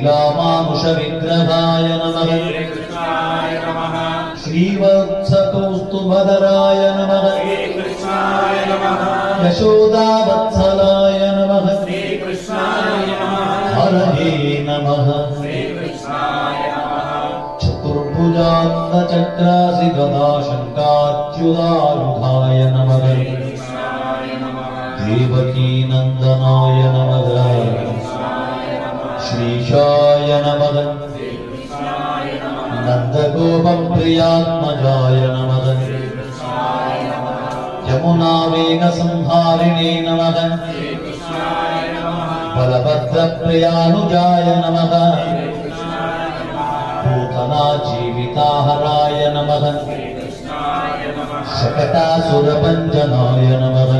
लीलामानुषविग्रहाय नमः श्रीवत्सकौस्तुभधराय नमः यशोदावत्सलाय नमः हरये नमः चतुर्भुजान्नचक्रासि गदाशङ्काच्युतायुधाय नमः देवकीनन्दनाय नमः श्रीशाय नमः नन्दगोपप्रियात्मजाय नमः यमुनावेगसंहारिणे नमः बलभद्रप्रियानुजाय नमः पूतनाजीविताहराय नमः शकटासुरभञ्जनाय नमः